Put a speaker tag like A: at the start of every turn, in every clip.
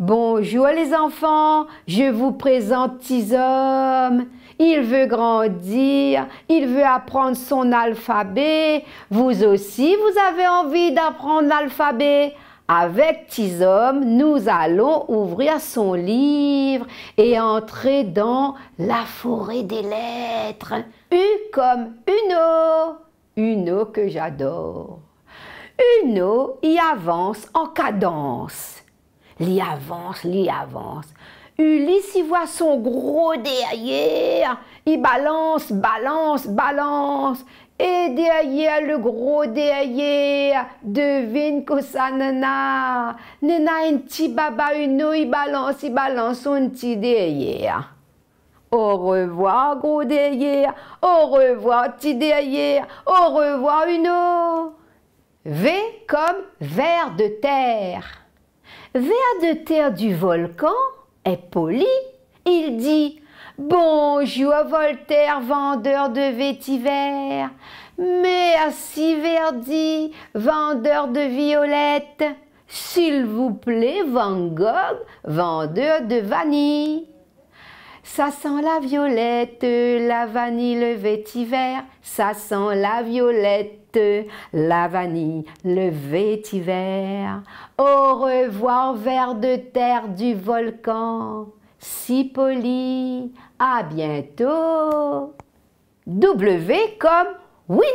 A: Bonjour les enfants, je vous présente Tizom. Il veut grandir, il veut apprendre son alphabet. Vous aussi, vous avez envie d'apprendre l'alphabet? Avec Tizom, nous allons ouvrir son livre et entrer dans la forêt des lettres. U comme Uno, Uno que j'adore. Uno y avance en cadence. L'y avance, l'y avance. Ulysse y voit son gros derrière. Il balance, balance, balance. Et derrière le gros derrière, devine que ça nana. Nana un petit baba Uno, il balance son petit derrière. Au revoir gros derrière, au revoir petit derrière, au revoir Uno. V comme ver de terre. Ver de terre du volcan est poli. Il dit « Bonjour Voltaire, vendeur de vétiver. Merci Verdi, vendeur de violettes. S'il vous plaît, Van Gogh, vendeur de vanille. » Ça sent la violette, la vanille, le vétiver. Ça sent la violette, la vanille, le vétiver. Au revoir, ver de terre du volcan. Si poli, à bientôt. W comme Winnie.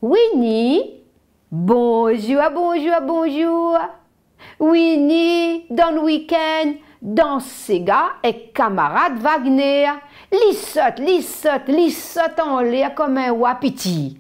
A: Winnie, bonjour, bonjour, bonjour. Winnie, dans le week-end, dans Sega et camarade Wagner, lissote en l'air comme un wapiti.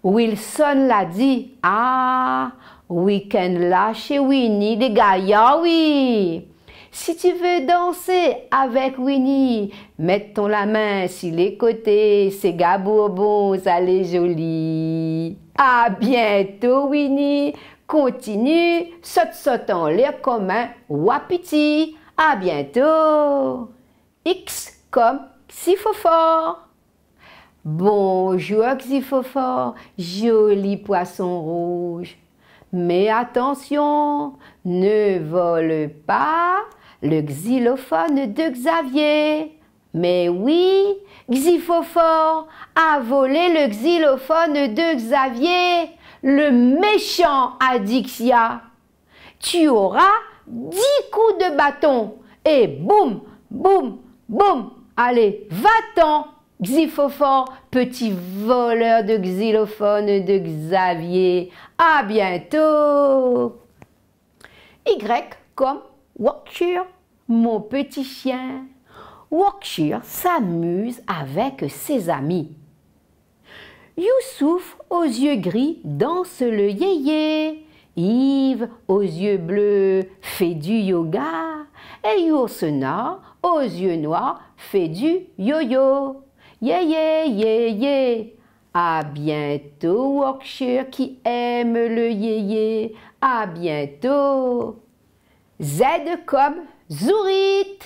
A: Wilson l'a dit, ah, week-end là chez Winnie, des gaillards, oui. Si tu veux danser avec Winnie, mettons la main sur les côtés, c'est Bourbon, ça les joli. À bientôt Winnie, continue, saute en l'air comme un wapiti. À bientôt. X comme Xiphophore. Bonjour Xiphophore, joli poisson rouge. Mais attention, ne vole pas le xylophone de Xavier. Mais oui, Xiphophore a volé le xylophone de Xavier, le méchant Adixia. Tu auras 10 coups de bâton et boum, boum, boum. Allez, va-t'en, Xiphophore, petit voleur de xylophone de Xavier. À bientôt. Y comme Yorkshire, mon petit chien. Yorkshire s'amuse avec ses amis. Youssouf, aux yeux gris, danse le yéyé. Yves, aux yeux bleus, fait du yoga. Et Yoursena, aux yeux noirs, fait du yo-yo. Yé, yé, yé. À bientôt, Yorkshire qui aime le yé. À bientôt. Z comme Zourit.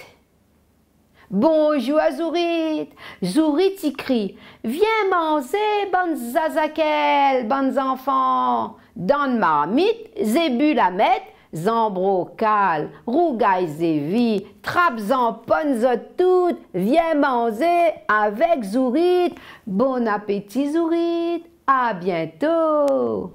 A: Bonjour Zourit. Zourit y crie. Viens manger, bonnes zazakel, bonnes enfants. Dans marmite, zébu la mette, zambrocal, rougaille zévi, trappe-en ponzot viens manger avec Zourit. Bon appétit Zourit. À bientôt.